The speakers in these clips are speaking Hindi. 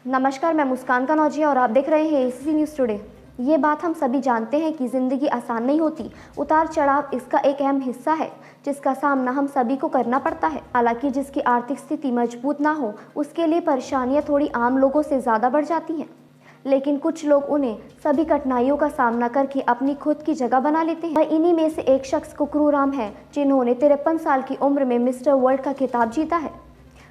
नमस्कार, मैं मुस्कान कनौजिया और आप देख रहे हैं एसीसी न्यूज़ टुडे। ये बात हम सभी जानते हैं कि ज़िंदगी आसान नहीं होती। उतार चढ़ाव इसका एक अहम हिस्सा है जिसका सामना हम सभी को करना पड़ता है। हालांकि जिसकी आर्थिक स्थिति मजबूत ना हो उसके लिए परेशानियां थोड़ी आम लोगों से ज़्यादा बढ़ जाती हैं, लेकिन कुछ लोग उन्हें सभी कठिनाइयों का सामना करके अपनी खुद की जगह बना लेते हैं। वह इन्हीं में से एक शख्स कुकरू राम है, जिन्होंने 53 साल की उम्र में मिस्टर वर्ल्ड का खिताब जीता है।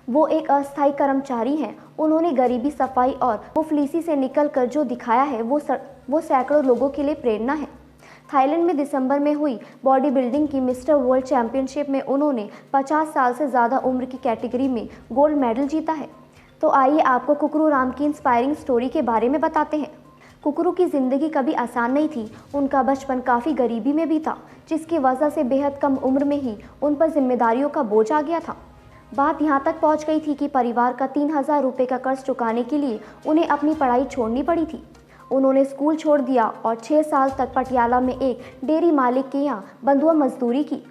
वो एक अस्थायी कर्मचारी हैं। उन्होंने गरीबी, सफाई और मुफलिसी से निकलकर जो दिखाया है वो सैकड़ों लोगों के लिए प्रेरणा है। थाईलैंड में दिसंबर में हुई बॉडी बिल्डिंग की मिस्टर वर्ल्ड चैंपियनशिप में उन्होंने 50 साल से ज़्यादा उम्र की कैटेगरी में गोल्ड मेडल जीता है। तो आइए आपको कुकरू राम की इंस्पायरिंग स्टोरी के बारे में बताते हैं। कुकरू की ज़िंदगी कभी आसान नहीं थी। उनका बचपन काफ़ी गरीबी में भी था, जिसकी वजह से बेहद कम उम्र में ही उन पर जिम्मेदारियों का बोझ आ गया था। बात यहाँ तक पहुँच गई थी कि परिवार का 3000 रुपये का कर्ज चुकाने के लिए उन्हें अपनी पढ़ाई छोड़नी पड़ी थी। उन्होंने स्कूल छोड़ दिया और 6 साल तक पटियाला में एक डेयरी मालिक के यहाँ बंधुआ मजदूरी की।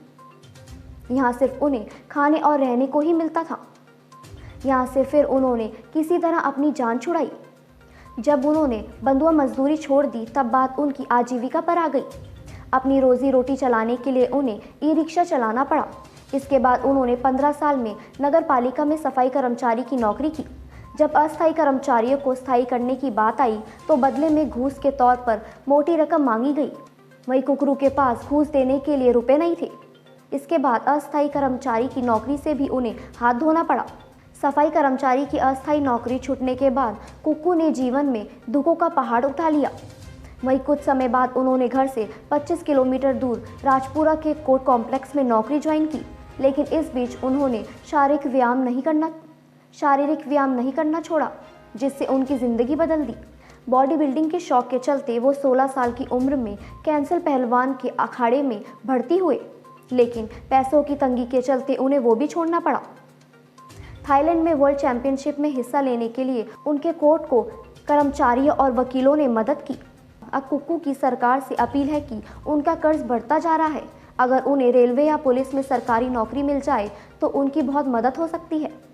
यहाँ सिर्फ उन्हें खाने और रहने को ही मिलता था। यहाँ से फिर उन्होंने किसी तरह अपनी जान छुड़ाई। जब उन्होंने बंधुआ मजदूरी छोड़ दी तब बात उनकी आजीविका पर आ गई। अपनी रोजी रोटी चलाने के लिए उन्हें ई रिक्शा चलाना पड़ा। इसके बाद उन्होंने 15 साल में नगर पालिका में सफाई कर्मचारी की नौकरी की। जब अस्थायी कर्मचारियों को स्थायी करने की बात आई तो बदले में घूस के तौर पर मोटी रकम मांगी गई। वहीं कुकरू के पास घूस देने के लिए रुपए नहीं थे। इसके बाद अस्थायी कर्मचारी की नौकरी से भी उन्हें हाथ धोना पड़ा। सफाई कर्मचारी की अस्थायी नौकरी छूटने के बाद कुकू ने जीवन में दुखों का पहाड़ उठा लिया। वहीं कुछ समय बाद उन्होंने घर से 25 किलोमीटर दूर राजपुरा के कोर्ट कॉम्प्लेक्स में नौकरी ज्वाइन की, लेकिन इस बीच उन्होंने शारीरिक व्यायाम नहीं करना छोड़ा, जिससे उनकी ज़िंदगी बदल दी। बॉडी बिल्डिंग के शौक के चलते वो 16 साल की उम्र में कैंसर पहलवान के अखाड़े में भर्ती हुए, लेकिन पैसों की तंगी के चलते उन्हें वो भी छोड़ना पड़ा। थाईलैंड में वर्ल्ड चैंपियनशिप में हिस्सा लेने के लिए उनके कोर्ट को कर्मचारियों और वकीलों ने मदद की। अब कुकू की सरकार से अपील है कि उनका कर्ज बढ़ता जा रहा है। अगर उन्हें रेलवे या पुलिस में सरकारी नौकरी मिल जाए तो उनकी बहुत मदद हो सकती है।